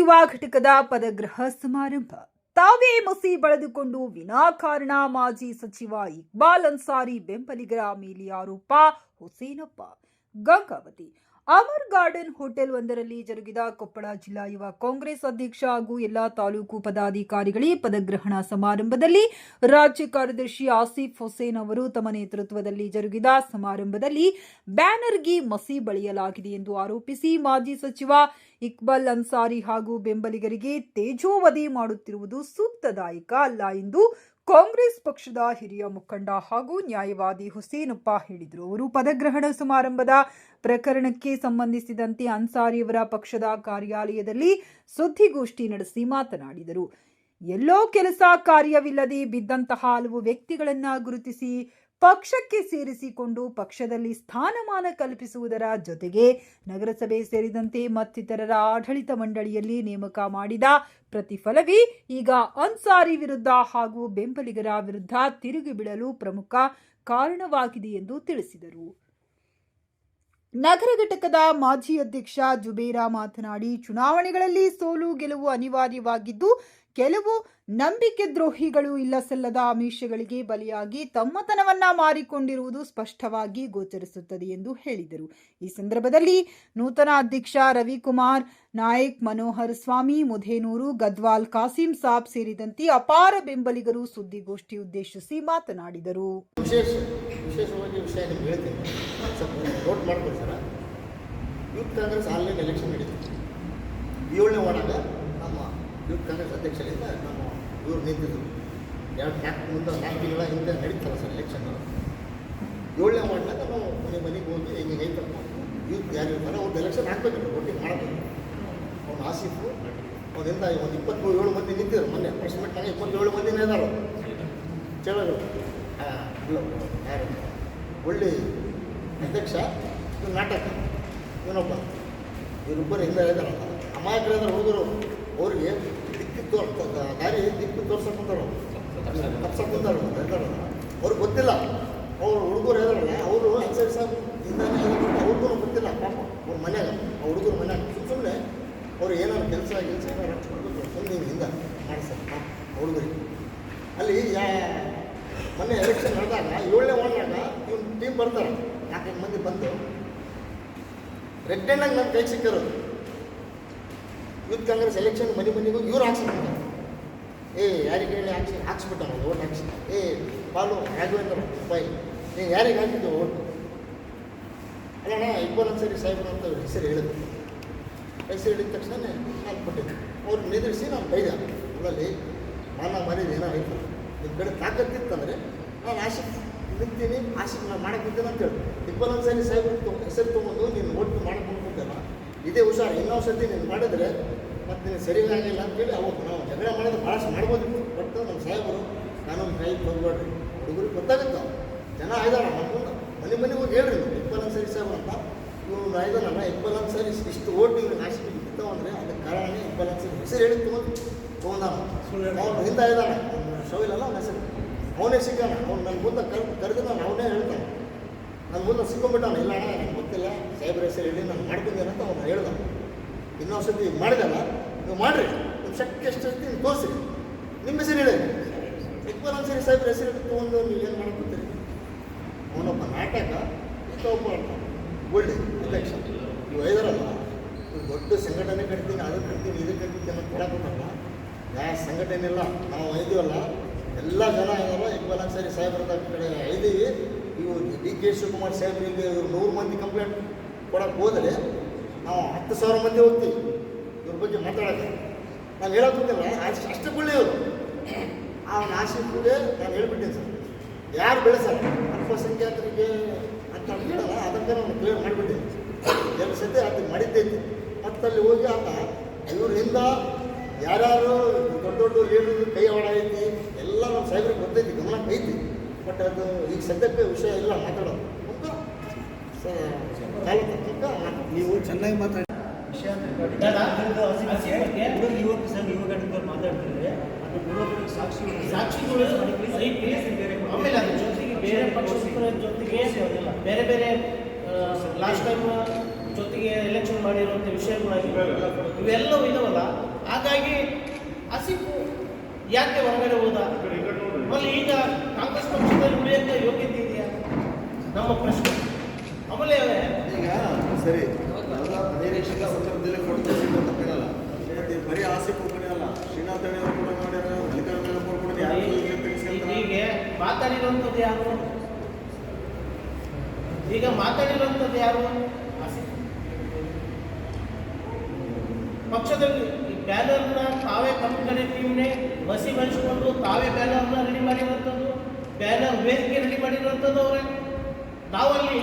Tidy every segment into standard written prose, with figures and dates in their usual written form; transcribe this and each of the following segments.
ಸಚಿವ ಘಟಕದ ಪದಗ್ರಹ ಸಮಾರಂಭ. ತಾವೇ ಮಸಿ ಬಳಿದುಕೊಂಡು ವಿನಾಕಾರಣ ಮಾಜಿ ಸಚಿವ ಇಕ್ಬಾಲ್ ಅನ್ಸಾರಿ ಬೆಂಬಲಿಗರ ಮೇಲೆ ಆರೋಪ. ಹುಸೇನಪ್ಪ ಗಂಗಾವತಿ ಅಮರ್ ಗಾರ್ಡನ್ ಹೋಟೆಲ್ ಒಂದರಲ್ಲಿ ಜರುಗಿದ ಕೊಪ್ಪಳ ಜಿಲ್ಲಾ ಯುವ ಕಾಂಗ್ರೆಸ್ ಅಧ್ಯಕ್ಷ ಹಾಗೂ ಎಲ್ಲಾ ತಾಲೂಕು ಪದಾಧಿಕಾರಿಗಳಿಗೆ ಪದಗ್ರಹಣ ಸಮಾರಂಭದಲ್ಲಿ ರಾಜ್ಯ ಕಾರ್ಯದರ್ಶಿ ಆಸಿಫ್ ಹುಸೇನ್ ಅವರು ತಮ್ಮ ನೇತೃತ್ವದಲ್ಲಿ ಜರುಗಿದ ಸಮಾರಂಭದಲ್ಲಿ ಬ್ಯಾನರ್ಗೆ ಮಸಿ ಬಳಿಯಲಾಗಿದೆ ಎಂದು ಆರೋಪಿಸಿ ಮಾಜಿ ಸಚಿವ ಇಕ್ಬಾಲ್ ಅನ್ಸಾರಿ ಹಾಗೂ ಬೆಂಬಲಿಗರಿಗೆ ತೇಜೋವಧೆ ಮಾಡುತ್ತಿರುವುದು ಸೂಕ್ತದಾಯಕ ಅಲ್ಲ ಎಂದು ಕಾಂಗ್ರೆಸ್ ಪಕ್ಷದ ಹಿರಿಯ ಮುಖಂಡ ಹಾಗೂ ನ್ಯಾಯವಾದಿ ಹುಸೇನಪ್ಪ ಹೇಳಿದರು. ಅವರು ಪದಗ್ರಹಣ ಸಮಾರಂಭದ ಪ್ರಕರಣಕ್ಕೆ ಸಂಬಂಧಿಸಿದಂತೆ ಅನ್ಸಾರಿಯವರ ಪಕ್ಷದ ಕಾರ್ಯಾಲಯದಲ್ಲಿ ಸುದ್ದಿಗೋಷ್ಠಿ ನಡೆಸಿ ಮಾತನಾಡಿದರು. ಎಲ್ಲೋ ಕೆಲಸ ಕಾರ್ಯವಿಲ್ಲದೆ ಬಿದ್ದಂತಹ ಹಲವು ವ್ಯಕ್ತಿಗಳನ್ನ ಗುರುತಿಸಿ ಪಕ್ಷಕ್ಕೆ ಸೇರಿಸಿಕೊಂಡು ಪಕ್ಷದಲ್ಲಿ ಸ್ಥಾನಮಾನ ಕಲ್ಪಿಸುವುದರ ಜೊತೆಗೆ ನಗರಸಭೆ ಸೇರಿದಂತೆ ಮತ್ತಿತರರ ಆಡಳಿತ ಮಂಡಳಿಯಲ್ಲಿ ನೇಮಕ ಮಾಡಿದ ಪ್ರತಿಫಲವೇ ಈಗ ಅನ್ಸಾರಿ ವಿರುದ್ಧ ಹಾಗೂ ಬೆಂಬಲಿಗರ ವಿರುದ್ಧ ತಿರುಗಿ ಬೀಳಲು ಪ್ರಮುಖ ಕಾರಣವಾಗಿದೆ ಎಂದು ತಿಳಿಸಿದರು. ನಗರ ಘಟಕದ ಮಾಜಿ ಅಧ್ಯಕ್ಷ ಜುಬೇರಾ ಮಾತನಾಡಿ, ಚುನಾವಣೆಗಳಲ್ಲಿ ಸೋಲು ಗೆಲುವು ಅನಿವಾರ್ಯವಾಗಿದ್ದು ಕೆಲವು ನಂಬಿಕೆ ದ್ರೋಹಿಗಳು ಇಲ್ಲಸಲ್ಲದ ಆಮಿಷಗಳಿಗೆ ಬಲಿಯಾಗಿ ತಮ್ಮತನವನ್ನ ಮಾರಿಕೊಂಡಿರುವುದು ಸ್ಪಷ್ಟವಾಗಿ ಗೋಚರಿಸುತ್ತದೆ ಎಂದು ಹೇಳಿದರು. ಈ ಸಂದರ್ಭದಲ್ಲಿ ನೂತನ ಅಧ್ಯಕ್ಷ ರವಿಕುಮಾರ್ ನಾಯಕ್, ಮನೋಹರ್ ಸ್ವಾಮಿ, ಮುಧೇನೂರು, ಗದ್ವಾಲ್, ಕಾಸಿಂ ಸಾಬ್ ಸೇರಿದಂತೆ ಅಪಾರ ಬೆಂಬಲಿಗರು ಸುದ್ದಿಗೋಷ್ಠಿ ಉದ್ದೇಶಿಸಿ ಮಾತನಾಡಿದರು. ವಿಶೇಷವಾಗಿ ವಿಷಯ ನಿಮ್ಗೆ ಹೇಳ್ತೀನಿ, ನೋಟ್ ಮಾಡ್ಕೊಳ್ಳಿ sir. Youth Congress online election ನಡೀತು. 7ನೇ ವಾರ್ಡಾಗ ನಮ್ಮ ಯೂತ್ ಕಾಂಗ್ರೆಸ್ ಅಧ್ಯಕ್ಷರಿಂದ ನಮ್ಮ ಇವರು ನಿಂತಿದ್ದರು. 4 ತಿಂಗಳ ಹಿಂದೆ ನಡೀತಲ್ಲ ಸರ್ ಎಲೆಕ್ಷನ್ನು. 7ನೇ ವಾರ್ಡ್ನಾಗ ನಾವು ಮನೆಗೆ ಹೋಗಿ ಹಿಂಗೆ ಐತಪ್ಪ ಯೂತ್ ಯಾರು ಇರ್ತಾರೆ ಅವ್ರದ್ದು ಎಲೆಕ್ಷನ್ ಹಾಕ್ಬೇಕಿಲ್ಲ, ವೋಟಿಂಗ್ ಮಾಡಬೇಕು. ಅವ್ನು ಆಸಿಫು ಅವನಿಂದ ಒಂದು 27 ಮಂದಿ ನಿಂತಿದ್ರು. ಮೊನ್ನೆ ಪ್ರೆಸ್ ಮೀಟ್ನಾಗ 27 ಮಂದಿನೇ ಇದ್ದಾರೆ. ಚಳಗಳು ಯಾರು ಒಳ್ಳೆ ಅಧ್ಯಕ್ಷ, ಇವ್ನು ನಾಟಕ, ಇವನೊಬ್ಬ, ಇವರಿಬ್ಬರು ಹಿಂದೆ ಇದ್ದಾರಲ್ಲ ಅಮಾಯಕರಾದ್ರೆ ಹುಡುಗರು. ಅವ್ರಿಗೆ ದಿಕ್ಕು ತೋರ್ಸಕ್ಕೆ ಕುಂತಾರ, ತಪ್ಸಕ್ಕೆ ಕುಂತಾರ ಇದ್ದಾರಲ್ಲ, ಅವ್ರಿಗೆ ಗೊತ್ತಿಲ್ಲ. ಅವ್ರು ಹುಡುಗರು ಇದಾರಲ್ಲ ಅವರು ಅನ್ಸರಿ ಸಾಬ್ ಹಿಂದೆ ಅವ್ರಿಗೂ ಗೊತ್ತಿಲ್ಲ ಪಾಪ. ಅವ್ರ ಮನ್ಯಾಗ ಆ ಹುಡುಗರು ಮನ್ಯಾಗ ಸುಮ್ಮನೆ ಅವ್ರು ಏನಾದ್ರು ಕೆಲಸ ಏನಾರು ಹುಡುಗರು ಸುಮ್ಮನೆ ಹಿಂದೆ ಮಾಡಿಸ್ತಾರೆ ಪಾಪ ಹುಡುಗರಿಗೆ. ಅಲ್ಲಿ ಮೊನ್ನೆ ಎಲೆಕ್ಷನ್ ನಡೆದಾಗ 7ನೇ ವಾರ್ಡ್ನಾಗ ಇವ್ನು ಟೀಮ್ ಬರ್ತಾರೆ, 4 ಮಂದಿ ಬಂದು ರೆಡ್ ಹ್ಯಾಂಡಾಗಿ ನನ್ನ ಕೈ ಸಿಕ್ಕಿರೋದು. ಯೂತ್ ಕಾಂಗ್ರೆಸ್ ಎಲೆಕ್ಷನ್ ಮನೆಗೂ ಇವ್ರು ಹಾಕ್ಸ್ಬಿಟ್ಟಾರೆ. ಯಾರಿಗೆ ಹೇಳಿ ಹಾಕ್ಸ್ಬಿಟ್ಟ ನಾವು ಓಟ್ ಹಾಕ್ಸಿ. ಪಾಲು ರಾಘವೇಂದ್ರ ಬಾಯಿ ನೀನು ಯಾರಿಗೆ ಹಾಕಿದ್ದು ಓಟು? ಅಲ್ಲಣ್ಣ ಇಕ್ಬಾಲ್ ಅನ್ಸಾರಿ ಸಾಹೇಬ್ರು ಅಂತ ಅವ್ರ ಹೆಸರು ಹೇಳಿದ್ರು. ಹೆಸರು ಹೇಳಿದ ತಕ್ಷಣ ನಾನು ಕೊಟ್ಟಿದ್ದೆ. ಅವ್ರು ನಿದ್ರಿಸಿ ನಾನು ಬೈದೆ. ಅಲ್ಲಲ್ಲಿ ಮಾನ ಮರ್ಯಾದೆ ಏನೋ ಆಯಿತು, ನಿಮ್ಮ ಕಡೆ ತಾಕತ್ತಿತ್ತಂದರೆ ನಾನು ಆಶಿಕ್ ನಿಂತೀನಿ, ಆಶಿಕ್ ನಾನು ಮಾಡಕ್ಕೆ ಬಿದ್ದೇನೆ ಅಂತೇಳಿ ಇಕ್ಬಾಲ್ ಅನ್ಸಾರಿ ಸಾಹೇಬ್ರು ಹೆಸರು ತೊಗೊಂಡು ನೀನು ಓಟ್ ಮಾಡಕ್ಕೆ ಬಂದ್ಬಿಟ್ಟಲ್ಲ, ಇದೇ ಹುಷಾರು, ಇನ್ನೊಂದು ಸರ್ತಿ ನೀನು ಮಾಡಿದ್ರೆ ಮತ್ತು ನೀನು ಸರಿಯಾಗಿಲ್ಲ ಅಂತೇಳಿ ಅವಾಗ ನಾವು ಜಗಳ ಮಾಡೋದು ಭಾಳಷ್ಟು ಮಾಡ್ಬೋದಿತ್ತು. ಬಟ್ ನಮ್ಮ ಸಾಹೇಬರು ಕಾನೂನು ಕೈ ಬಂದ್ಬೇಡ್ರಿ, ಹುಡುಗರಿಗೆ ಗೊತ್ತಾಗುತ್ತೆ. ಜನ ಇದಾರ ನಮ್ಮ ಮನೆಗೆ ಹೋಗಿ ಹೇಳ್ರಿ ನೀವು ಇಕ್ಬಾಲ್ ಅನ್ಸಾರಿ ಸಾಹೇಬ್ ಅಂತ ಇವ್ನು ಇದಾನಲ್ಲ, ಇಕ್ಬಾಲ್ ಅನ್ಸಾರಿ ಇಷ್ಟು ಓಟ್ ಇವ್ರು ನಾಶಿಗೆ ಬಿದ್ದಾವ ಅಂದರೆ ಅದಕ್ಕೆ ಕಾರಣನೇ ಇಕ್ಬಾಲ್ ಅನ್ಸಾರಿ ಹೆಸರು ಹೇಳಿ ತೊಗೊಂಡಾನ. ಅವ್ನು ಹಿಂದೆ ಇದ್ದಾನೆ, ಶೋವಿಲ್ಲಲ್ಲ ಅವ್ನ ಹೆಸರು, ಅವನೇ ಸಿಕ್ಕಾನ. ಅವ್ನು ನನ್ನ ಮುಂದೆ ಕರೆದು ನಾನು ಅವನೇ ಹೇಳ್ತಾನೆ. ನನ್ನ ಮುಂದೆ ಸಿಕ್ಕೊಂಡ್ಬಿಟ್ಟಾನ. ಇಲ್ಲ ಅಣ್ಣ ನನಗೆ ಗೊತ್ತಿಲ್ಲ, ಸಾಹೇಬ್ರ ಹೆಸರು ಹೇಳಿ ನಾನು ಮಾಡ್ಕೊಂಡೇನೆ ಅಂತ ಅವ್ನು ಹೇಳ್ದ. ಇನ್ನೊಂದು ಸರ್ತಿ ಮಾಡಿದಲ್ಲ, ನೀವು ಮಾಡಿರಿ, ನಿಮ್ಮ ಶಕ್ತಿ ಎಷ್ಟು ಸರ್ತಿ ನೀವು ತೋರಿಸ್ರಿ, ನಿಮ್ಮ ಹೆಸರು ಹೇಳಿ. ಇಕ್ಬಾಲ್ ಅನ್ಸಾರಿ ಸಾಹೇಬ್ರ ಹೆಸರು ತೊಗೊಂಡು ನೀವು ಏನು ಮಾಡ್ಕೊತೀರಿ? ಅವನೊಬ್ಬ ನಾಟಕ, ಇಂಥ ಒಬ್ಬ ಒಳ್ಳೆ ಅಧ್ಯಕ್ಷ. ನೀವು ಐದರಲ್ಲ, ನೀವು ದೊಡ್ಡ ಸಂಘಟನೆ ಕಟ್ತೀನಿ, ಅದು ಕಟ್ತೀನಿ, ಇದು ಕಟ್ತೀನಿ ಅಂತ ಹೇಳಕ್ಕೊಟ್ಟಲ್ಲ. ಯಾವ ಸಂಘಟನೆ ಇಲ್ಲ, ನಾವು ಐದೀವಲ್ಲ, ಎಲ್ಲ ಜನ ಇದಾರಲ್ಲ ಇಕ್ಬಾಲ್ ಅನ್ಸಾರಿ ಸಾಹೇಬ್ರ ಕಡೆ ಐದೀವಿ. ಇವು ಡಿ.ಕೆ. ಶಿವಕುಮಾರ್ ಸಾಹೇಬ್ರಿಗೆ 100 ಮಂದಿ ಕಂಪ್ಲೇಂಟ್ ಕೊಡೋಕ್ಕೆ ಹೋದರೆ ನಾವು 10,000 ಮಂದಿ ಹೋಗ್ತೀವಿ ಇವ್ರ ಬಗ್ಗೆ ಮಾತಾಡೋಕ್ಕೆ. ನಾನು ಹೇಳೋಕ್ಕಿಲ್ಲ, ಅಷ್ಟು ಒಳ್ಳೆಯವರು. ಅವನ ಆಶಿಕ್ಗೆ ನಾನು ಹೇಳ್ಬಿಟ್ಟಿನಿ ಸರ್, ಯಾರು ಬೆಳೆಸಲ್ಲ ಅಲ್ಪಸಂಖ್ಯಾತರಿಗೆ ಅಂತ ಹೇಳಲ್ಲ, ಅದಕ್ಕೆ ನಾನು ಕ್ಲಿಯರ್ ಮಾಡಿಬಿಟ್ಟಿನಿ. 2 ಸತಿ ಅದಕ್ಕೆ ಮಾಡಿದ್ದೈತಿ. ಮತ್ತು ಅಲ್ಲಿ ಹೋಗಿ ಆತ ಇವರಿಂದ ಯಾರ್ಯಾರು ದೊಡ್ಡ ಲೀಡರ್ ಕೈ ಹೊಡೈತಿ ಎಲ್ಲ ನಮ್ಮ ಸಾಹೇಬ್ರಿಗೆ ಗೊತ್ತೈತಿ, ಗಮನಕ್ಕೆ ಐತಿ. ಬಟ್ ಅದು ಈಗ ಸದ್ಯಕ್ಕೆ ವಿಷಯ ಇಲ್ಲ ಮಾತಾಡೋದು. ನೀವು ಚೆನ್ನಾಗಿ ಮಾತಾಡಿ ವಿಷಯ ಯುವಕ ಮಾತಾಡ್ತಿದ್ರೆ ಅದು ಸಾಕ್ಷಿಗಳು ಆಮೇಲೆ ಅದ್ರ ಜೊತೆಗೆ ಬೇರೆ ಪಕ್ಷದ ಜೊತೆಗೆ ಬೇರೆ ಬೇರೆ ಲಾಸ್ಟ್ ಟೈಮ್ ಜೊತೆಗೆ ಎಲೆಕ್ಷನ್ ಮಾಡಿರುವಂಥ ವಿಷಯಗಳಾಗಿವೆ, ಇವೆಲ್ಲವೂ ಇದಾವಲ್ಲ. ಹಾಗಾಗಿ ಆಸಿಫು ಯಾಕೆ ಹೊರಗಡೆ ಹೋದ? ಆಮೇಲೆ ಈಗ ಕಾಂಗ್ರೆಸ್ ಪಕ್ಷದಲ್ಲಿ ಉಳಿಯೋಕ್ಕೆ ಯೋಗ್ಯತೆ ಇದೆಯಾ ನಮ್ಮ ಪ್ರಶ್ನೆ. ಆಮೇಲೆ ಈಗ ಸರಿ ಎಲ್ಲ ಪರ್ಯವೇಕ್ಷಕ ಸಂದರ್ಭದಲ್ಲಿ ಕೊಡ್ತೀವಿ ತಪ್ಪಿರಲ್ಲ. ಮತ್ತೆ ಬರೀ ಆಸೆ ಕೊಡ್ತೀನಿ ಅಲ್ಲ, ಶ್ರೀನಾಥ್ ಅವರು ಕೂಡ ಮಾಡ್ಯಾರ, ಮಲ್ಲಿಕಾರ್ಜುನ ಅವರು ಕೂಡ ಯಾರು ಹೀಗೆ ಮಾತಾಡಿರುವಂಥದ್ದು ಯಾರು? ಈಗ ಮಾತಾಡಿರುವಂಥದ್ದು ಯಾರು? ಆಸಿಫ್. ಪಕ್ಷದಲ್ಲಿ ಈ ಬ್ಯಾನರ್ನ ತಾವೇ ಕಂಪನಿ ಟೀಮ್ನೇ ಬಸಿ ಬಳಸಿಕೊಂಡು ತಾವೇ ಬ್ಯಾನರ್ನ ರೆಡಿ ಮಾಡಿರುವಂಥದ್ದು, ಬ್ಯಾನರ್ ವೇದಿಕೆ ರೆಡಿ ಮಾಡಿರುವಂಥದ್ದು ಅವರೇ. ನಾವಲ್ಲಿ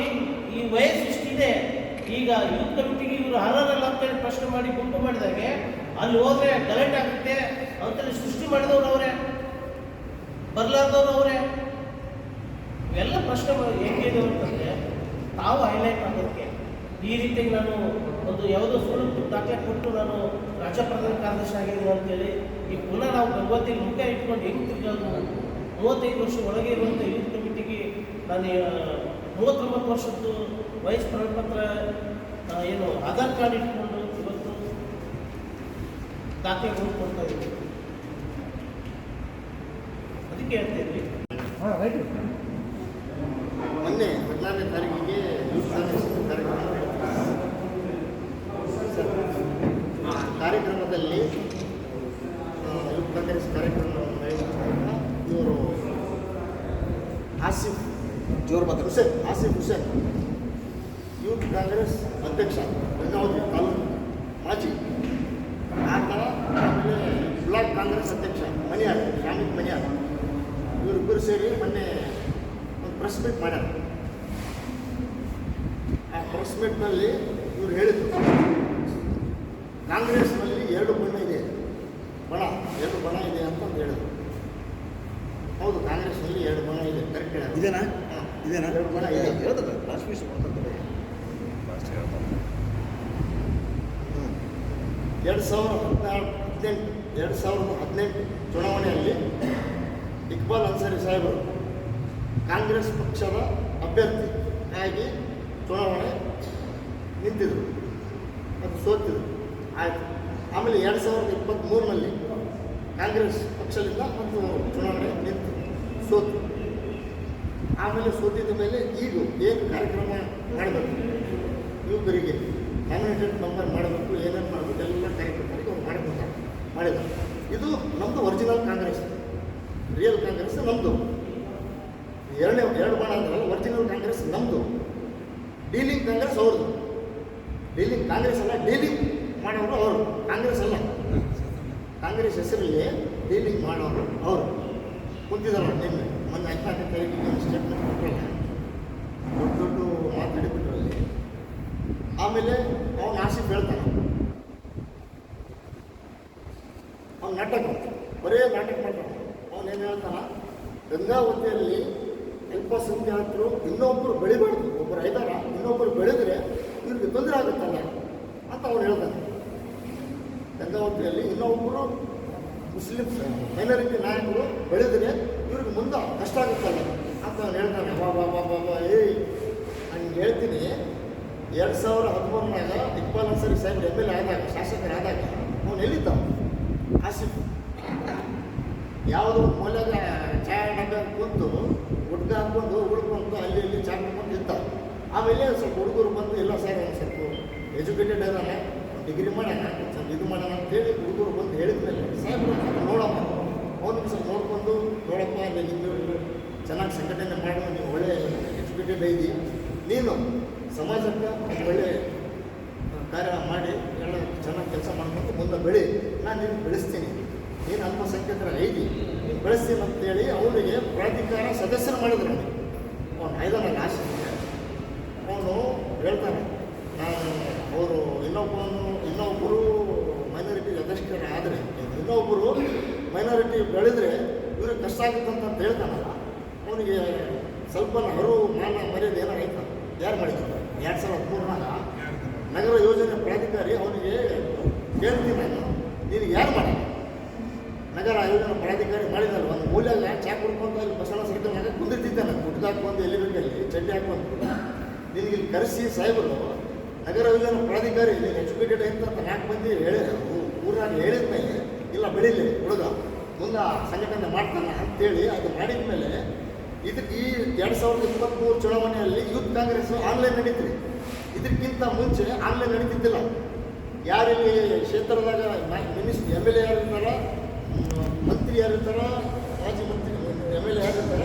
ಈ ವಯಸ್ಸು ಇಷ್ಟಿದೆ, ಈಗ ಯೂತ್ ಕಮಿಟಿಗೆ ಇವರು ಅರ್ಹರಲ್ಲ ಅಂತೇಳಿ ಪ್ರಶ್ನೆ ಮಾಡಿ ಗುಂಪು ಮಾಡಿದಾಗೆ ಅಲ್ಲಿ ಹೋದ್ರೆ ಗಲಾಟೆ ಆಗುತ್ತೆ ಅಂತೇಳಿ ಸೃಷ್ಟಿ ಮಾಡಿದವರು ಅವರೇ, ಬರಲಾರ್ದವ್ರು ಅವರೇ. ಇವೆಲ್ಲ ಪ್ರಶ್ನೆ ಹೇಗಿದೆ ಅಂತಂದರೆ ತಾವು ಹೈಲೈಟ್ ಮಾಡೋದಕ್ಕೆ ಈ ರೀತಿಯಾಗಿ ನಾನು ಒಂದು ಯಾವುದೋ ಸುಳ್ಳು ದಾಖಲೆ ಕೊಟ್ಟು ನಾನು ರಾಜ್ಯ ಪ್ರಧಾನ ಕಾರ್ಯದರ್ಶಿ ಆಗಿದ್ದೀನಿ ಅಂತೇಳಿ ಈ ಪುನಃ ನಾವು ಗಂಗೋತಿಗೆ ಮುಖ ಇಟ್ಕೊಂಡು ಹೆಂಗೆ ತಿರ್ಗೋದು? 35 ವರ್ಷ ಒಳಗೆ ಇರುವಂಥ ಯೂತ್ ಕಮಿಟಿಗೆ ನಾನು 39 ವರ್ಷದ್ದು ವಯಸ್ಸು ಪ್ರಮಾಣಪತ್ರ ಏನು ಆಧಾರ್ ಕಾರ್ಡ್ ಇಟ್ಕೊಂಡು ಇವತ್ತು ದಾಖಲೆ ಕೊಡ್ತಾ ಇದ್ದೀನಿ. ಅದಕ್ಕೆ ಹೇಳ್ತೀವಿ ಮೊನ್ನೆ 14ನೇ ತಾರೀಕಿಗೆ ಯೂತ್ ಕಾಂಗ್ರೆಸ್ ಕಾರ್ಯಕ್ರಮದಲ್ಲಿ ಯೂತ್ ಕಾಂಗ್ರೆಸ್ ಕಾರ್ಯಕ್ರಮವನ್ನು ನಡೆಸಿದಾಗ ಇವರು ಆಸಿಫ್ ಹುಸೇನ್ ಯೂತ್ ಕಾಂಗ್ರೆಸ್ ಅಧ್ಯಕ್ಷ, ಗಂಗಾವತಿ ತಾಲೂಕು ಮಾಜಿ, ಆತ ಆಮೇಲೆ ಬ್ಲಾಕ್ ಕಾಂಗ್ರೆಸ್ ಅಧ್ಯಕ್ಷ ಮನಿಯಾರ್, ಶಾಮಿಕ್ ಮನಿಯಾರ್, ಇವರಿಬ್ಬರು ಸೇರಿ ಮೊನ್ನೆ ಒಂದು ಪ್ರೆಸ್ ಮೀಟ್ ಮಾಡ್ಯಾರ. ಆ ಪ್ರೆಸ್ ಮೀಟ್ನಲ್ಲಿ ಇವ್ರು ಹೇಳಿದರು, ಕಾಂಗ್ರೆಸ್ನಲ್ಲಿ 2 ಬಣ ಇದೆ, 2 ಬಣ ಇದೆ ಅಂತ ಹೇಳಿದರು. ಹೌದು, ಕಾಂಗ್ರೆಸ್ನಲ್ಲಿ 2 ಬಣ ಇದೆ, ಕರೆಕ್ಟ್ ಹೇಳ ಇದೇನಾ? ಇದೇನಾ? 2 ಬಣ ಇದೆ. ಹೇಳ್ತದೆ ಲಾಸ್ಟ್ ವೀಕ್ ಮಾಡ್ತಾರೆ. 2018 ಚುನಾವಣೆಯಲ್ಲಿ ಇಕ್ಬಾಲ್ ಅನ್ಸಾರಿ ಸಾಹೇಬರು ಕಾಂಗ್ರೆಸ್ ಪಕ್ಷದ ಅಭ್ಯರ್ಥಿ ಆಗಿ ಚುನಾವಣೆ ನಿಂತಿದ್ರು, ಮತ್ತು ಸೋತಿದ್ರು. ಆಯಿತು. ಆಮೇಲೆ 2023ನಲ್ಲಿ ಕಾಂಗ್ರೆಸ್ ಪಕ್ಷದಿಂದ ಮತ್ತು ಚುನಾವಣೆ ನಿಂತು ಸೋತು. ಆಮೇಲೆ ಸೋತಿದ್ದ ಮೇಲೆ ಈಗ ಏನು ಕಾರ್ಯಕ್ರಮ ಮಾಡಬೇಕು, ಯುವಕರಿಗೆ ನಾಮಿನೇಟೆಡ್ ಮೆಂಬರ್ ಮಾಡಬೇಕು, ಏನೇನು ಮಾಡಬೇಕು ಎಲ್ಲ ಕಾರ್ಯಕ್ರಮಗಳಿಗೆ ಅವ್ರು ಮಾಡಿದ್ದಾರೆ. ಇದು ನಮ್ಮದು ಒರಿಜಿನಲ್ ಕಾಂಗ್ರೆಸ್, ರಿಯಲ್ ಕಾಂಗ್ರೆಸ್ ನಮ್ಮದು. 2 ಬಣ ಅಂದ್ರಲ್ಲ, ಒರಿಜಿನಲ್ ಕಾಂಗ್ರೆಸ್ ನಮ್ಮದು, ಡೀಲಿಂಗ್ ಕಾಂಗ್ರೆಸ್ ಅವ್ರದ್ದು. ಡೀಲಿಂಗ್ ಕಾಂಗ್ರೆಸ್ ಅಲ್ಲ, ಡೀಲಿಂಗ್ ಮಾಡೋರು ಅವರು, ಕಾಂಗ್ರೆಸ್ ಅಲ್ಲ. ಕಾಂಗ್ರೆಸ್ ಹೆಸರಲ್ಲಿ ಡೀಲಿಂಗ್ ಮಾಡೋರು ಅವರು ಕುಂತಿದ್ದಾರೆ. ನಿನ್ನೆ ಮೊನ್ನೆ 14ನೇ ತಾರೀಕಿಗೆ ಸ್ಟೇಟ್ಮೆಂಟ್ ಕೊಟ್ಟರಲ್ಲ, ದೊಡ್ಡ ಮಾತಾಡಿಬಿಟ್ರಲ್ಲಿ. ಆಮೇಲೆ ಅವನು ಆಸಿಫ್ ಹೇಳ್ತಾನೆ, ಅವ್ನು ನಾಟಕ ಬರೇ ನಾಟಕ ಮಾಡ್ತಾನೆ. ಅವನೇನು ಹೇಳ್ತಾನೆ, ಗಂಗಾವತಿಯಲ್ಲಿ ಅಲ್ಪಸಂಖ್ಯಾತರು ಇನ್ನೊಬ್ಬರು ಬೆಳಿಬಾರ್ದು, ಒಬ್ಬರು ಐದಾರ ಇನ್ನೊಬ್ಬರು ಬೆಳೆದರೆ ಇವ್ರಿಗೆ ತೊಂದರೆ ಆಗುತ್ತಲ್ಲ ಅಂತ ಅವ್ನು ಹೇಳ್ತಾನೆ. ಗಂಗಾವತಿಯಲ್ಲಿ ಇನ್ನೊಬ್ಬರು ಮುಸ್ಲಿಂ ಮೈನಾರಿಟಿ ನಾಯಕರು ಬೆಳೆದರೆ ಇವ್ರಿಗೆ ಮುಂದೆ ಕಷ್ಟ ಆಗುತ್ತಲ್ಲ ಅಂತ ಅವ್ನು ಹೇಳ್ತಾನೆ. ಬಾಬಾ ಏಯ್ ಹಂಗೆ ಹೇಳ್ತೀನಿ. 2013 ಇಕ್ಬಾಲ್ ಅನ್ಸಾರಿ ಸಾಹೇಬ್ MLA ಆದಾಗ, ಶಾಸಕರಾದಾಗ ಅವನು ಎಲ್ಲಿದ್ದ? ಆಸಿಫ್ ಯಾವುದೋ ಮೂಲೆಗ ಚಾಯ ಡಬ್ಬ ಕೂತು ಹುಡ್ಗ ಹಾಕ್ಕೊಂಡು ಉಳ್ಕೊಂಡು ಅಲ್ಲಿ ಚಾ ಮಾಡ್ಕೊಂಡು ಇದ್ದ. ಆಮೇಲೆ ಸ್ವಲ್ಪ ಹುಡುಗರು ಬಂದು, ಇಲ್ಲ ಸರ್ ಒಂದು ಸ್ವಲ್ಪ ಎಜುಕೇಟೆಡ್ ಇದ್ದಾನೆ, ಡಿಗ್ರಿ ಮಾಡೋಣ, ಸ್ವಲ್ಪ ಇದು ಮಾಡೋಣ ಅಂತೇಳಿ ಹುಡುಗರು ಬಂದು ಹೇಳಿದ ಮೇಲೆ ಸಾಹೇಬ್ರು ನೋಡಮ್ಮ, ಅವ್ನಿಗೆ ಸ್ವಲ್ಪ ನೋಡ್ಕೊಂಡು, ನೋಡಪ್ಪ ಅಲ್ಲಿ ನಿಮ್ಮದು ಚೆನ್ನಾಗಿ ಸಂಘಟನೆ ಮಾಡೋ, ನೀವು ಒಳ್ಳೆ ಎಜುಕೇಟೆಡ್ ಐದಿ, ನೀನು ಸಮಾಜಕ್ಕೆ ಒಳ್ಳೆ ಕಾರ್ಯ ಮಾಡಿ ಎಲ್ಲ ಚೆನ್ನಾಗಿ ಕೆಲಸ ಮಾಡ್ಕೊಂಡು ಮುಂದೆ ಬೆಳಿ, ನಾನು ನೀನು ಬೆಳೆಸ್ತೀನಿ, ನೀನು ಅಲ್ಪಸಂಖ್ಯಾತರ ಐದಿ ನೀನು ಬೆಳೆಸ್ತೀನಿ ಅಂತೇಳಿ ಅವರಿಗೆ ಪ್ರಾಧಿಕಾರ ಸದಸ್ಯರು ಮಾಡಿದ್ರು. ಅವನು ಐದನ ಆಸೆ ಅವನು ಹೇಳ್ತಾನೆ, ನಾನು ಅವರು ಇನ್ನೊಬ್ಬರು ಮೈನಾರಿಟಿ ಅಧ್ಯಕ್ಷರ ಆದರೆ ಇನ್ನೊಬ್ಬರು ಮೈನಾರಿಟಿ ಬೆಳೆದರೆ ಇವ್ರಿಗೆ ಕಷ್ಟ ಆಗುತ್ತೆ ಅಂತ ಹೇಳ್ತಾನಲ್ಲ, ಅವನಿಗೆ ಸ್ವಲ್ಪ ಮಾನ ಮರ್ಯಾದೆ ಏನಾರು ಆಯ್ತು. ಯಾರು ಮಾಡಿದ್ರು? 2013 ನಗರ ಯೋಜನೆ ಪ್ರಾಧಿಕಾರಿ ಅವನಿಗೆ ಕೇಳ್ತೀನಿ ನಾನು, ನೀನು ಯಾರು ಮಾಡ? ನಗರ ಯೋಜನೆ ಪ್ರಾಧಿಕಾರಿ ಮಾಡಿದ್ದಾರೆ. ಒಂದು ಮೂಲೆಲ್ಲ ಚಾ ಕುಡ್ಕೊಂಡು ಅಲ್ಲಿ ಬಸವಣ್ಣ ಸರ್ಕಲ್ನಾಗ ಕುಂದಿರ್ತಿದ್ದೆ ನಾನು, ಗುಡ್ಡ ಹಾಕೊಂಡು ಎಲ್ಲಿ ಬೇಕಲ್ಲಿ ಚಡ್ಡಿ ಹಾಕೊಂಡು. ನಿನಗೆ ಇಲ್ಲಿ ಕರೆಸಿ ಸಾಹೇಬರು ನಗರ ಯೋಜನೆ ಪ್ರಾಧಿಕಾರಿ ಎಜುಕೇಟೆಡ್ ಅಂತ 4 ಮಂದಿ ಹೇಳಿ ಊರಾಗ ಹೇಳಿದ ಮೇಲೆ ಇಲ್ಲ ಬೆಳೀಲಿ ಹುಡುಗ ಮುಂದೆ ಸಂಘಟನೆ ಮಾಡ್ತಾನೆ ಅಂತೇಳಿ ಅದು ಮಾಡಿದ ಮೇಲೆ ಇದಕ್ಕೆ ಈ 2023 ಚುನಾವಣೆಯಲ್ಲಿ ಯೂತ್ ಕಾಂಗ್ರೆಸ್ ಆನ್ಲೈನ್ ನಡೀತ್ರಿ. ಇದಕ್ಕಿಂತ ಮುಂಚೆ ಆನ್ಲೈನ್ ನಡೀತಿದ್ದಿಲ್ಲ. ಯಾರಿಗೆ ಕ್ಷೇತ್ರದಾಗ ಮಿನಿಸ್ಟರ್ MLA ಯಾರು ಇರ್ತಾರ, ಮಂತ್ರಿ ಯಾರು ಇರ್ತಾರ, ಮಾಜಿ ಮಂತ್ರಿ MLA ಯಾರು ಇರ್ತಾರ,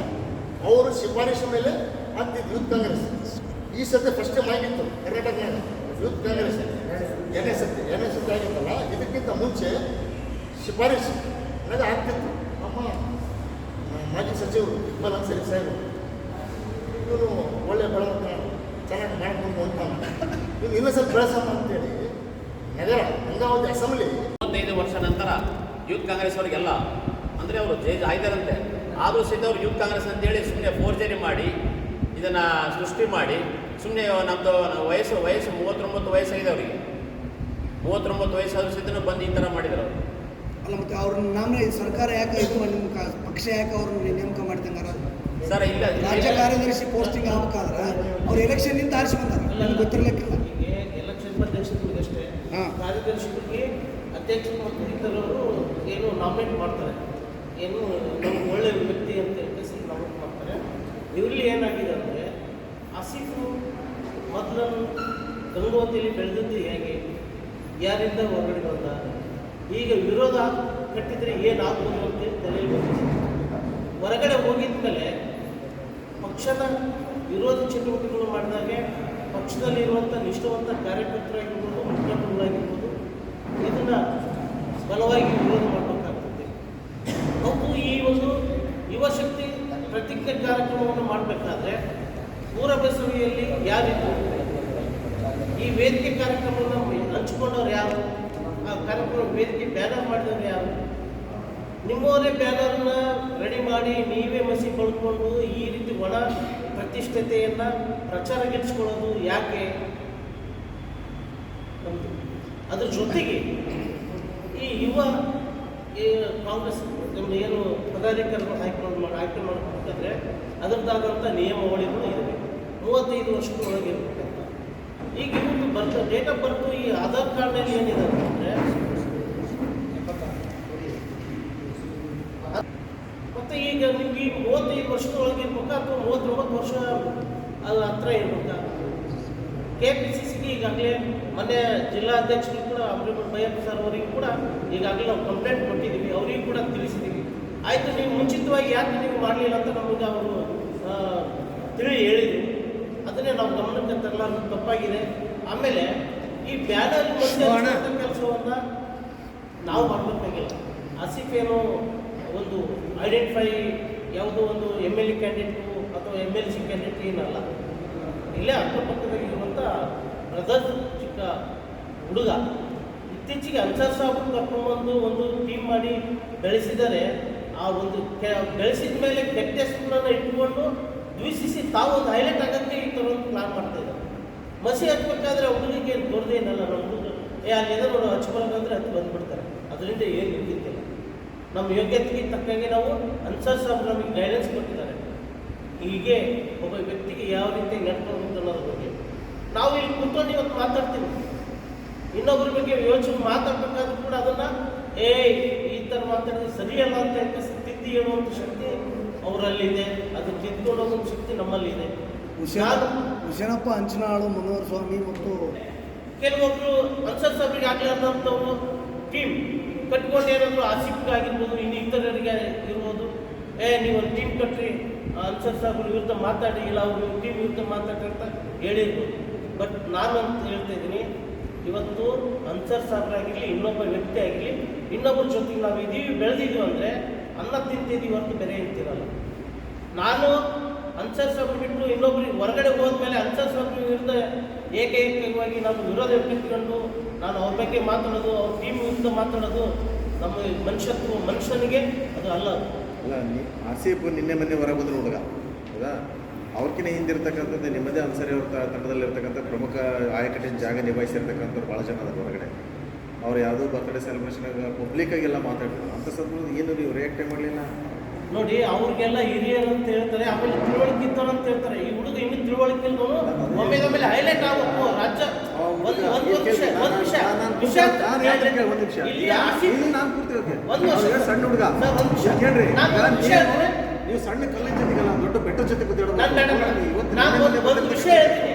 ಅವರು ಶಿಫಾರಸು ಮೇಲೆ ಆಗ್ತಿದ್ದು ಯೂತ್ ಕಾಂಗ್ರೆಸ್. ಈ ಸದ್ಯ ಫಸ್ಟ್ ಟೈಮ್ ಆಗಿತ್ತು ಕರ್ನಾಟಕನಾಗ ಯೂತ್ ಕಾಂಗ್ರೆಸ್ NSS ಆಗಿತ್ತಲ್ಲ. ಇದಕ್ಕಿಂತ ಮುಂಚೆ ಶಿಫಾರಸು ನನಗೆ ಆಗ್ತಿತ್ತು. ನಮ್ಮ ಮಾಜಿ ಸಚಿವರು ಇಕ್ಬಾಲ್ ಅನ್ಸಾರಿ ಸಾಹೇಬರು ಇವರು ಒಳ್ಳೆ ಬೆಳವಣಿಗೆ ಚೆನ್ನಾಗಿ ಮಾಡ್ಕೊಂಡು ಅಂತಾನೆ, ಇವ್ನು ಇನ್ನೂ ಸ್ವಲ್ಪ ಬೆಳೆಸೋಣ ಅಂತೇಳಿ ನಗರ ಗಂಗಾವತಿ ಅಸೆಂಬ್ಲಿ 35 ವರ್ಷ ನಂತರ ಯೂತ್ ಕಾಂಗ್ರೆಸ್ ಅವರಿಗೆಲ್ಲ ಅಂದರೆ ಅವರು ಜೈಜ್ ಆಯ್ತಾರಂತೆ. ಆದರೂ ಸಹಿತ ಅವರು ಯೂತ್ ಕಾಂಗ್ರೆಸ್ ಅಂತೇಳಿ ಸುಮ್ಮನೆ ಫೋರ್ಜರಿ ಮಾಡಿ ಇದನ್ನು ಸೃಷ್ಟಿ ಮಾಡಿ ಸುಮ್ಮನೆ ನಮ್ಮದು ವಯಸ್ಸು 39 ವಯಸ್ಸಾಗಿದೆ ಅವರಿಗೆ. 39 ವಯಸ್ಸಾದ್ರೂ ಸಹಿತ ಬಂದು ಈ ಥರ ಮಾಡಿದ್ರು ಅವರು. ಅಲ್ಲ ಮತ್ತೆ ಅವ್ರನ್ನ ನಾಮೇ ಸರ್ಕಾರ ಯಾಕೆ ಇದು ನಿಮ್ಮ ಪಕ್ಷ ಯಾಕೆ ಅವ್ರನ್ನ ನೇಮಕ ಮಾಡ್ತಂಗಾರ ಸರ್ ಇಲ್ಲ ರಾಜ್ಯ ಕಾರ್ಯದರ್ಶಿ ಪೋಸ್ಟಿಂಗ್ ಆಗ್ಬೇಕಾದ್ರೆ ಅವ್ರು ಎಲೆಕ್ಷನ್ ನಿಂತ ಆರಿಸಿ ಬಂದಾರ ನನಗೆ ಗೊತ್ತಿರ್ಲಿಕ್ಕಿಲ್ಲ. ಹೀಗೆ ಎಲೆಕ್ಷನ್ ಅಧ್ಯಕ್ಷರಿಗಷ್ಟೇ ಕಾರ್ಯದರ್ಶಿಗಳಿಗೆ ಅಧ್ಯಕ್ಷರು ಮತ್ತು ಇತರರು ಏನು ನಾಮಿನೇಟ್ ಮಾಡ್ತಾರೆ, ಏನು ನಮ್ಗೆ ಒಳ್ಳೆ ವ್ಯಕ್ತಿ ಅಂತ ಹೇಳಿ ನಾಮಿನೇಟ್ ಮಾಡ್ತಾರೆ. ಇವರಲ್ಲಿ ಏನಾಗಿದೆ ಅಂದರೆ ಆಸಿಫು ಮೊದಲು ಗಂಗಾವತಿಯಲ್ಲಿ ಬೆಳೆದದ್ದು ಹೇಗೆ, ಯಾರಿಂದ ಹೊರಗಡೆ ಬಂದ, ಈಗ ವಿರೋಧ ಕಟ್ಟಿದರೆ ಏನಾಗ್ಬೋದು ಅಂತೇಳಿ ತಲೆಯಲ್ಲಿ ಹೊರಗಡೆ ಹೋಗಿದ ಮೇಲೆ ಪಕ್ಷದ ವಿರೋಧ ಚಟುವಟಿಕೆಗಳು ಮಾಡಿದಾಗೆ ಪಕ್ಷದಲ್ಲಿರುವಂಥ ನಿಷ್ಠಾವಂತ ಕಾರ್ಯಕರ್ತರಾಗಿರ್ಬೋದು, ಮುಖಂಡರಾಗಿರ್ಬೋದು ಇದನ್ನು ಬಲವಾಗಿ ವಿರೋಧ ಮಾಡಬೇಕಾಗ್ತದೆ. ಮತ್ತು ಈ ಒಂದು ಯುವಶಕ್ತಿ ಪ್ರತಿಜ್ಞೆ ಕಾರ್ಯಕ್ರಮವನ್ನು ಮಾಡಬೇಕಾದ್ರೆ ಪೂರ್ವಬೆಸವಿಯಲ್ಲಿ ಯಾರಿದ್ದು ಈ ವೇದಿಕೆ ಕಾರ್ಯಕ್ರಮವನ್ನು ಹಂಚಿಕೊಂಡವ್ರು ಯಾರು, ಆ ಕಾರ್ಯಕ್ರಮ ವೇದಿಕೆ ಬ್ಯಾನರ್ ಮಾಡಿದವರು ಯಾರು, ನಿಮ್ಮವರೇ ಬ್ಯಾನರ್ನ ರೆಡಿ ಮಾಡಿ ನೀವೇ ಮಸಿ ಬಳ್ಕೊಂಡು ಈ ರೀತಿ ಒಣ ಪ್ರತಿಷ್ಠತೆಯನ್ನು ಪ್ರಚಾರಗಿಡಿಸ್ಕೊಳ್ಳೋದು ಯಾಕೆ? ಅದ್ರ ಜೊತೆಗೆ ಈ ಯುವ ಕಾಂಗ್ರೆಸ್ ಏನು ಪದಾಧಿಕಾರಿಗಳು ಆಯ್ಕೆ ಮಾಡಬೇಕಾದ್ರೆ ಅದರದ್ದಾದಂಥ ನಿಯಮಾವಳಿಗಳು ಇರಬೇಕು. 35 ವರ್ಷದ ಒಳಗೆ ಇರಬೇಕಂತ. ಈಗ ಇವ್ರದ್ದು ಡೇಟ್ ಆಫ್ ಬರ್ತು ಈ ಆಧಾರ್ ಕಾರ್ಡ್ನಲ್ಲಿ ಏನಿದೆ ಅಂತಂದರೆ ಮತ್ತು ಈಗ ನಿಮ್ಗೆ ಈ 35 ವರ್ಷದೊಳಗೆ ಇರ್ಬೇಕಾ ಅಥವಾ 39 ವರ್ಷ ಅದು ಹತ್ರ ಇರ್ಬೇಕಾ? KPCCಗೆ ಈಗಾಗಲೇ ಮೊನ್ನೆ ಜಿಲ್ಲಾಧ್ಯಕ್ಷರು ಕೂಡ ಅಮರೇಶ್ವರ ಭೈಯಪ್ಪ ಸರ್ ಅವರಿಗೂ ಕೂಡ ಈಗಾಗಲೇ ನಾವು ಕಂಪ್ಲೇಂಟ್ ಕೊಟ್ಟಿದ್ದೀವಿ, ಅವರಿಗೂ ಕೂಡ ತಿಳಿಸಿದ್ದೀವಿ. ಆಯಿತು, ನೀವು ಮುಂಚಿತವಾಗಿ ಯಾಕೆ ನೀವು ಮಾಡಲಿಲ್ಲ ಅಂತ ನಮಗೆ ಅವರು ತಿಳಿ ಹೇಳಿದರು. ಅದನ್ನೇ ನಾವು ಗಮನಕ್ಕೆ ತರಲಾರ್ದು ತಪ್ಪಾಗಿದೆ. ಆಮೇಲೆ ಈ ಬ್ಯಾನರ್ ಕೆಲಸವನ್ನು ನಾವು ಮಾಡಬೇಕಾಗಿಲ್ಲ. ಆಸಿಫ್ ಏನು ಒಂದು ಐಡೆಂಟಿಫೈ ಯಾವುದೋ ಒಂದು MLA ಕ್ಯಾಂಡಿಡೇಟು ಅಥವಾ MLC ಕ್ಯಾಂಡಿಡೇಟ್ ಏನಲ್ಲ, ಇಲ್ಲೇ ಅಕ್ಕಪಕ್ಕದಾಗಿರುವಂಥ ಬ್ರದರ್ ಚಿಕ್ಕ ಹುಡುಗ. ಇತ್ತೀಚೆಗೆ ಅನ್ಸರ್ ಸಾಬ್ ಕರ್ಕೊಂಡ್ಬಂದು ಒಂದು ಟೀಮ್ ಮಾಡಿ ಬೆಳೆಸಿದರೆ ಆ ಒಂದು ಬೆಳೆಸಿದ ಮೇಲೆ ಕೆಟ್ಟ ಹೆಸರನ್ನು ಇಟ್ಕೊಂಡು ದ್ವೇಷಿಸಿ ತಾವು ಒಂದು ಹೈಲೈಟ್ ಆಗೋಕ್ಕೆ ಈ ಥರ ಒಂದು ಪ್ಲಾನ್ ಮಾಡ್ತಾಯಿದ್ದಾರೆ. ಮಸಿ ಹಚ್ಬೇಕಾದ್ರೆ ಹುಡುಗಿಗೆ ಏನು ದೊಡ್ಡದೇನಲ್ಲ, ನಮ್ಮ ಅಲ್ಲಿದೆ ನೋಡು ಹಚ್ಬಾರ್ದಂದ್ರೆ ಹಚ್ಚಿ ಬಂದುಬಿಡ್ತಾರೆ. ಅದರಿಂದ ಏನು ಇರ್ತಿದ್ದಿಲ್ಲ. ನಮ್ಮ ಯೋಗ್ಯತೆಗೆ ತಕ್ಕಂಗೆ ನಾವು ಅನ್ಸರ್ ಸಾಬ್ ನಮಗೆ ಗೈಡೆನ್ಸ್ ಕೊಟ್ಟಿದ್ದಾರೆ. ಹೀಗೆ ಒಬ್ಬ ವ್ಯಕ್ತಿಗೆ ಯಾವ ರೀತಿ ನಡ್ಕೊಂಡು ಅನ್ನೋದ್ರ ಬಗ್ಗೆ ನಾವು ಇಲ್ಲಿ ಕೂತ್ಕೊಂಡು ಇವತ್ತು ಮಾತಾಡ್ತೀವಿ. ಇನ್ನೊಬ್ಬರ ಬಗ್ಗೆ ಯೋಚನೆ ಮಾತಾಡ್ಬೇಕಾದ್ರೂ ಕೂಡ ಅದನ್ನು ಈ ಥರ ಮಾತಾಡಿದ್ರೆ ಸರಿಯಲ್ಲ ಅಂತ ತಿದ್ದಿ ಹೇಳುವಂಥ ಶಕ್ತಿ ಅವರಲ್ಲಿದೆ, ಅದನ್ನು ತಿದ್ದುಕೊಂಡು ಹೋಗುವಂಥ ಶಕ್ತಿ ನಮ್ಮಲ್ಲಿದೆ. ಹುಸೇನಪ್ಪ ಅಂಚನಾಳು, ಮನೋಹರ ಸ್ವಾಮಿ ಮತ್ತು ಕೆಲವೊಬ್ಬರು ಅನ್ಸರ್ ಸಾಬ್ರಿಗೆ ಆಗಲಾರ್ದಂಥವ್ರು ಟೀಮ್ ಕಟ್ಕೊಂಡು ಏನಾದರೂ ಆಸಿಫ್ಗಾಗಿರ್ಬೋದು, ಇನ್ನು ಇತರರಿಗೆ ಇರ್ಬೋದು, ನೀವೊಂದು ಟೀಮ್ ಕಟ್ಟ್ರಿ, ಅನ್ಸರ್ ಸಾಬ್ರ ವಿರುದ್ಧ ಮಾತಾಡಿ, ಇಲ್ಲ ಅವರು ಟೀಮ್ ವಿರುದ್ಧ ಮಾತಾಡಿ ಅಂತ ಹೇಳಿರ್ಬೋದು. ಬಟ್ ನಾನು ಅಂತ ಹೇಳ್ತಾ ಇದ್ದೀನಿ, ಇವತ್ತು ಅನ್ಸರ್ ಸಾಬ್ರಾಗಿರಲಿ ಇನ್ನೊಬ್ಬ ವ್ಯಕ್ತಿ ಆಗಿರಲಿ ಇನ್ನೊಬ್ಬರ ಜೊತೆಗೆ ನಾವು ಇದೀವಿ ಬೆಳೆದಿದ್ದೀವಿ ಅಂದರೆ ಅನ್ನ ತಿಂತಿದ್ದೀವಿ ಹೊರತು ಬೇರೆ ಇರ್ತಿರಲ್ಲ. ನಾನು ಅನ್ಸರ್ ಸಾಬ್ರು ಬಿಟ್ಟು ಇನ್ನೊಬ್ರಿಗೆ ಹೊರಗಡೆ ಹೋದ್ಮೇಲೆ ಅನ್ಸರ್ ಸಾಬ್ರ ವಿರುದ್ಧ ಏಕೈಕವಾಗಿ ನಾವು ವಿರೋಧ ವ್ಯಕ್ತಿಕೊಂಡು ನಾನು ಅವ್ರ ಬಗ್ಗೆ ಮಾತಾಡೋದು, ಅವ್ರ ಟೀಮ್ ವಿರುದ್ಧ ಮಾತಾಡೋದು ನಮ್ಮ ಮನುಷ್ಯನಿಗೆ ಅದು ಅಲ್ಲ. ಅಲ್ಲ, ಆಸಿಫ್ ನಿನ್ನೆ ಮೊನ್ನೆ ಹೊರಗೆ ಬಂದರು ಹುಡುಗ, ಹೌದಾ? ಅವ್ರಕ್ಕಿಂತ ಹಿಂದಿರ್ತಕ್ಕಂಥದ್ದು ನಿಮ್ಮದೇ ಅನ್ಸರಿ ಅವ್ರ ತಂಡದಲ್ಲಿರ್ತಕ್ಕಂಥ ಪ್ರಮುಖ ಆಯಕಟ್ಟಿನ ಜಾಗ ನಿಭಾಯಿಸಿರ್ತಕ್ಕಂಥವ್ರು ಭಾಳ ಜನ ಅದಾರ ಹೊರಗಡೆ. ಅವ್ರು ಯಾವುದೋ ಬರ್ತ್ಡೇ ಸೆಲೆಬ್ರೇಷನ್ ಪಬ್ಲಿಕ್ಕಾಗೆಲ್ಲ ಮಾತಾಡಿದ್ರು. ಅಂಥ ಸಂದರ್ಭದಲ್ಲಿ ಏನು ನೀವು ರಿಯಾಕ್ಟೇ ಮಾಡಲಿಲ್ಲ? ನೋಡಿ, ಅವ್ರಿಗೆಲ್ಲ ಹಿರಿಯರು ಅಂತ ಹೇಳ್ತಾರೆ. ಆಮೇಲೆ ತಿಳುವಳಿಕೆ ತಿಳುವಳಿಕೆ ಅಂತ ಹೇಳ್ತಾರೆ. ಈ ಹುಡುಗ ಇನ್ನೂ ತಿಳುವಳಿಕೆ ಇಲ್ದವನು ಒಮ್ಮೆಗೊಮ್ಮೆಲೆ ಹೈಲೈಟ್ ಆಗಬೇಕು ರಾಜ್ಯ. ಒಂದು ವಿಷಯ ಇಲ್ಲಿ ಒಂದು ವರ್ಷ ಸಣ್ಣ ಹುಡುಗ ಸರ್, ಒಂದು ವಿಷಯ ಕೇಳ್ರಿ ನಾನು ಒಂದು ವಿಷಯ ಹೇಳ್ತೀನಿ. ನೀವು ಸಣ್ಣ ಕಲ್ಲಿನ ಜೊತೆಗಲ್ಲ ದೊಡ್ಡ ಬೆಟ್ಟ ಜೊತೆ ಕೂತಿರೋದು ನಾನು ಒಂದು ವಿಷಯ ಹೇಳ್ತೀನಿ.